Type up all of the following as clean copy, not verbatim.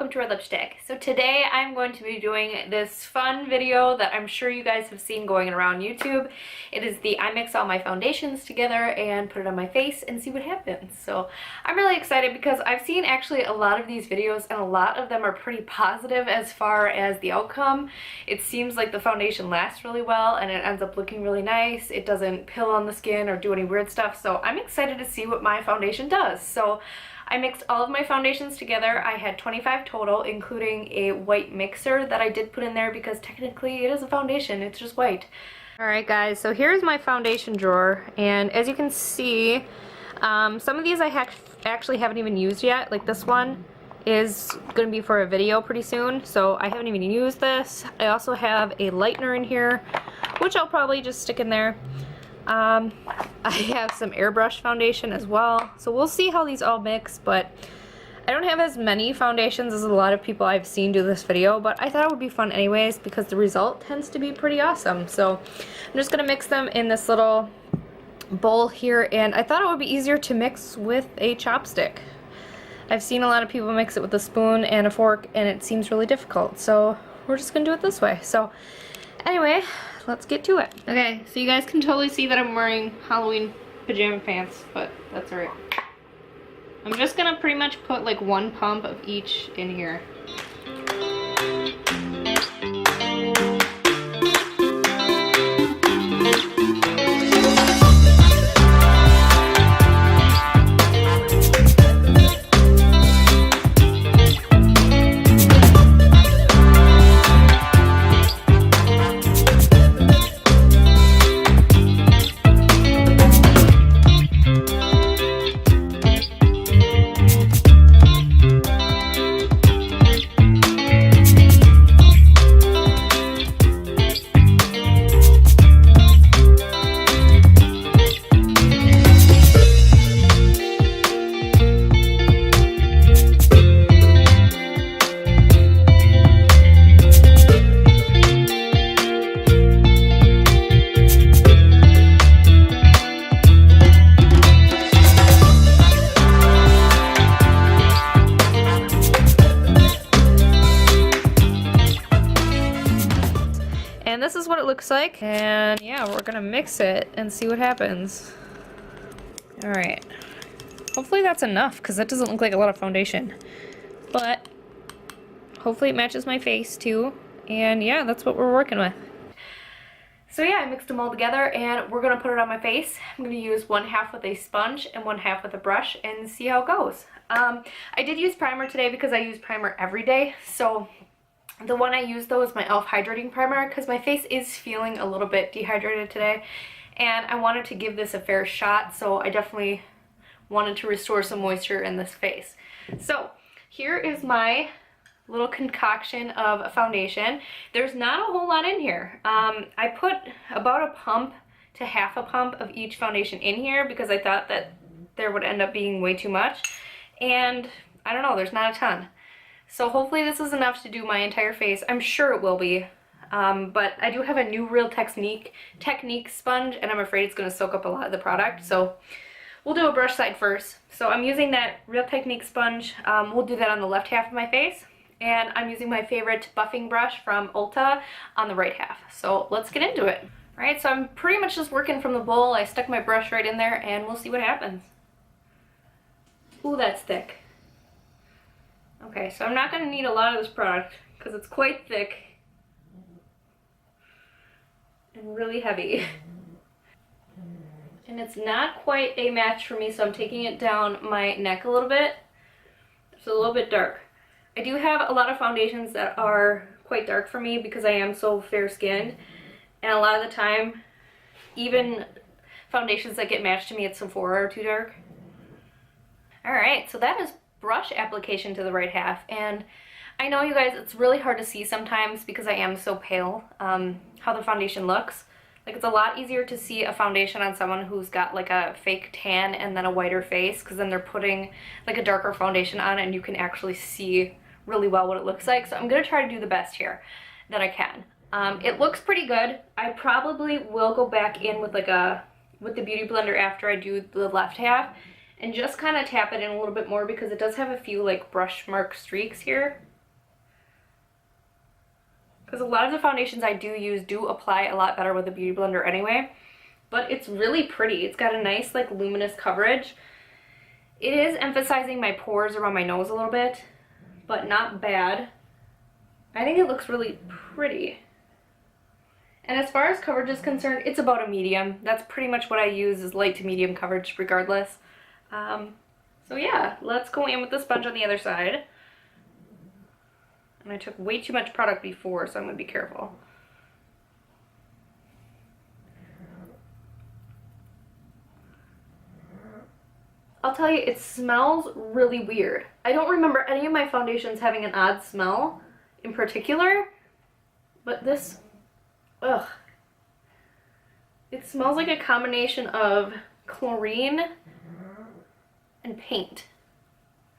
welcome to our lipstick. So today I'm going to be doing this fun video that I'm sure you guys have seen going around YouTube. It is the I mix all my foundations together and put it on my face and see what happens. So I'm really excited because I've seen actually a lot of these videos and a lot of them are pretty positive as far as the outcome. It seems like the foundation lasts really well and it ends up looking really nice. It doesn't pill on the skin or do any weird stuff, so I'm excited to see what my foundation does. So I mixed all of my foundations together. I had 25 total, including a white mixer that I did put in there because technically it is a foundation, it's just white. Alright guys, so here's my foundation drawer, and as you can see, some of these I actually haven't even used yet. Like this one is going to be for a video pretty soon, so I haven't even used this. I also have a lightener in here, which I'll probably just stick in there. I have some airbrush foundation as well, so we'll see how these all mix, but I don't have as many foundations as a lot of people I've seen do this video, but I thought it would be fun anyways because the result tends to be pretty awesome. So I'm just going to mix them in this little bowl here, and I thought it would be easier to mix with a chopstick. I've seen a lot of people mix it with a spoon and a fork and it seems really difficult, so we're just going to do it this way. So anyway, let's get to it. Okay, so you guys can totally see that I'm wearing Halloween pajama pants, but that's alright. I'm just gonna pretty much put like one pump of each in here. And this is what it looks like, and yeah, we're gonna mix it and see what happens. Alright, hopefully that's enough because that doesn't look like a lot of foundation, but hopefully it matches my face too, and yeah, that's what we're working with. So yeah, I mixed them all together and we're gonna put it on my face. I'm gonna use one half with a sponge and one half with a brush and see how it goes. I did use primer today because I use primer every day, so the one I used though is my e.l.f. hydrating primer because my face is feeling a little bit dehydrated today and I wanted to give this a fair shot, so I definitely wanted to restore some moisture in this face. So here is my little concoction of a foundation. There's not a whole lot in here. I put about a pump to half a pump of each foundation in here because I thought that there would end up being way too much, and I don't know, there's not a ton. So hopefully this is enough to do my entire face. I'm sure it will be, but I do have a new Real Technique sponge and I'm afraid it's going to soak up a lot of the product, so we'll do a brush side first. So I'm using that Real Technique sponge. We'll do that on the left half of my face, and I'm using my favorite buffing brush from Ulta on the right half. So let's get into it. Alright, so I'm pretty much just working from the bowl. I stuck my brush right in there and we'll see what happens. Ooh, that's thick. Okay, so I'm not going to need a lot of this product because it's quite thick and really heavy. And it's not quite a match for me, so I'm taking it down my neck a little bit. It's a little bit dark. I do have a lot of foundations that are quite dark for me because I am so fair-skinned, and a lot of the time, even foundations that get matched to me at Sephora are too dark. Alright, so that is brush application to the right half, and I know you guys, it's really hard to see sometimes because I am so pale, how the foundation looks. Like, it's a lot easier to see a foundation on someone who's got like a fake tan and then a whiter face, because then they're putting like a darker foundation on and you can actually see really well what it looks like. So I'm gonna try to do the best here that I can. It looks pretty good. I probably will go back in with with the beauty blender after I do the left half and just kind of tap it in a little bit more because it does have a few like brush mark streaks here. because a lot of the foundations I do use do apply a lot better with a beauty blender anyway. But it's really pretty. It's got a nice like luminous coverage. It is emphasizing my pores around my nose a little bit, but not bad. I think it looks really pretty. And as far as coverage is concerned, it's about a medium. That's pretty much what I use, is light to medium coverage regardless. So yeah, let's go in with the sponge on the other side. And I took way too much product before, so I'm going to be careful. I'll tell you, it smells really weird. I don't remember any of my foundations having an odd smell in particular, but this, ugh. It smells like a combination of chlorine and paint.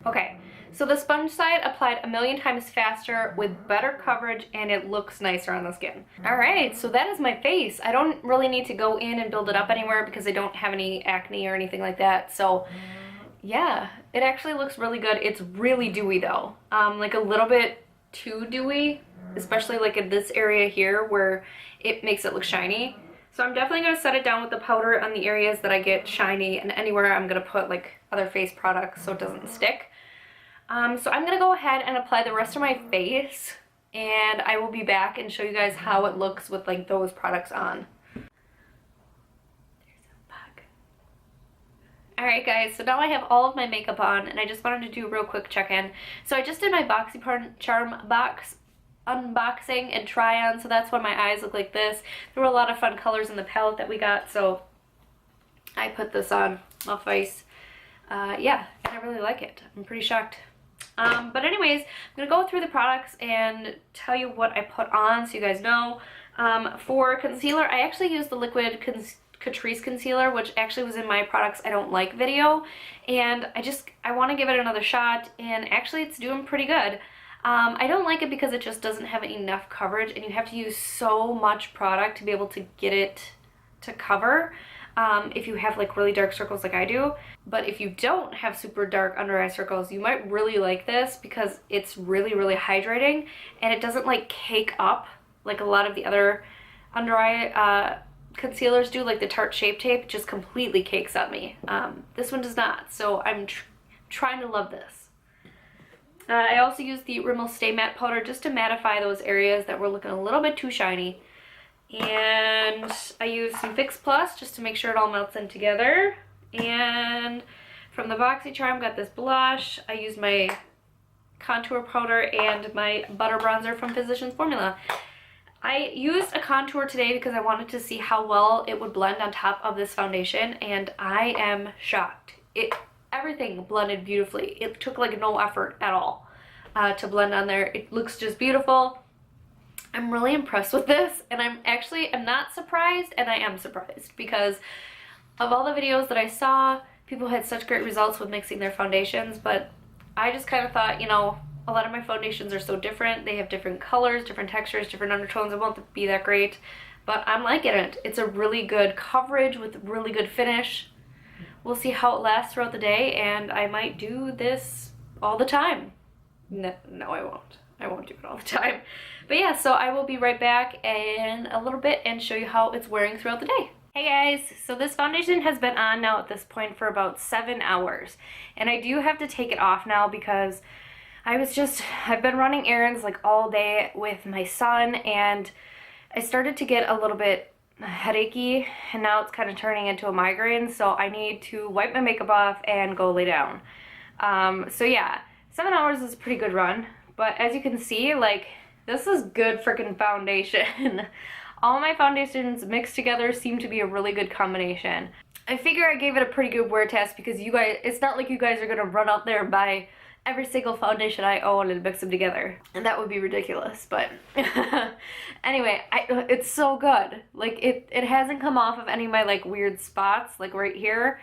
Okay, so the sponge side applied 1,000,000 times faster with better coverage, and it looks nicer on the skin. Alright, so that is my face. I don't really need to go in and build it up anywhere because I don't have any acne or anything like that. So yeah, it actually looks really good. It's really dewy though. Like a little bit too dewy, especially like in this area here where it makes it look shiny. So I'm definitely going to set it down with the powder on the areas that I get shiny, and anywhere I'm going to put like other face products so it doesn't stick. So I'm going to go ahead and apply the rest of my face, and I will be back and show you guys how it looks with like those products on. There's a bug. Alright guys, so now I have all of my makeup on, and I just wanted to do a real quick check-in. So I just did my BoxyCharm box unboxing and try on, so that's why my eyes look like this. There were a lot of fun colors in the palette that we got, so I put this on my face. Yeah, and I really like it. I'm pretty shocked. But anyways, I'm going to go through the products and tell you what I put on so you guys know. For concealer, I actually used the liquid Catrice concealer, which actually was in my products I don't like video, and I want to give it another shot, and actually it's doing pretty good. I don't like it because it just doesn't have enough coverage, and you have to use so much product to be able to get it to cover if you have like really dark circles like I do. But if you don't have super dark under eye circles, you might really like this because it's really, really hydrating, and it doesn't like cake up like a lot of the other under eye concealers do, like the Tarte Shape Tape just completely cakes up me. This one does not, so I'm trying to love this. I also used the Rimmel Stay Mette powder just to mattify those areas that were looking a little bit too shiny. And I used some Fix Plus just to make sure it all melts in together. And from the BoxyCharm, got this blush. I used my contour powder and my butter bronzer from Physicians Formula. I used a contour today because I wanted to see how well it would blend on top of this foundation, and I am shocked. Everything blended beautifully. It took like no effort at all to blend on there. It looks just beautiful. I'm really impressed with this, and I'm not surprised, and I am surprised because of all the videos that I saw, people had such great results with mixing their foundations, but I just kind of thought, you know, a lot of my foundations are so different. They have different colors, different textures, different undertones. It won't be that great, but I'm liking it. It's a really good coverage with really good finish. We'll see how it lasts throughout the day, and I might do this all the time. No, I won't. I won't do it all the time. But yeah, so I will be right back in a little bit and show you how it's wearing throughout the day. Hey guys, so this foundation has been on now at this point for about 7 hours. And I do have to take it off now because I've been running errands like all day with my son, and I started to get a little bit headachy, and now it's kind of turning into a migraine, so I need to wipe my makeup off and go lay down. So yeah, 7 hours is a pretty good run, but as you can see, like, this is good freaking foundation. All my foundations mixed together seem to be a really good combination. I figure I gave it a pretty good wear test because you guys, it's not like you guys are gonna run out there and buy every single foundation I own and mix them together, and that would be ridiculous. But anyway, it's so good. Like, it hasn't come off of any of my like weird spots, like right here.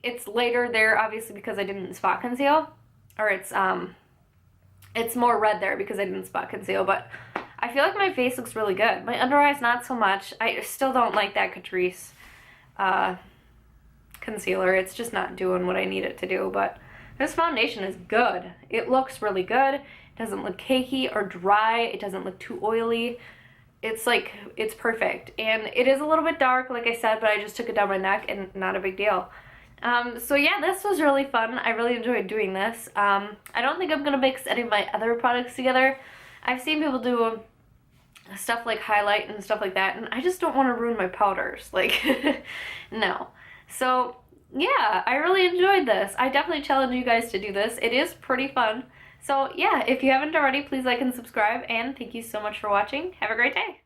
It's lighter there obviously because I didn't spot conceal, or it's more red there because I didn't spot conceal, but I feel like my face looks really good. My under eyes not so much. I still don't like that Catrice concealer. It's just not doing what I need it to do, but this foundation is good. It looks really good, It doesn't look cakey or dry. It doesn't look too oily. It's like, it's perfect. And it is a little bit dark, like I said, but I just took it down my neck and not a big deal. So yeah, this was really fun. I really enjoyed doing this. I don't think I'm gonna mix any of my other products together. I've seen people do stuff like highlight and stuff like that, and I just don't want to ruin my powders. Like, no. So yeah, I really enjoyed this. I definitely challenge you guys to do this. It is pretty fun. So yeah, if you haven't already, please like and subscribe, and thank you so much for watching. Have a great day.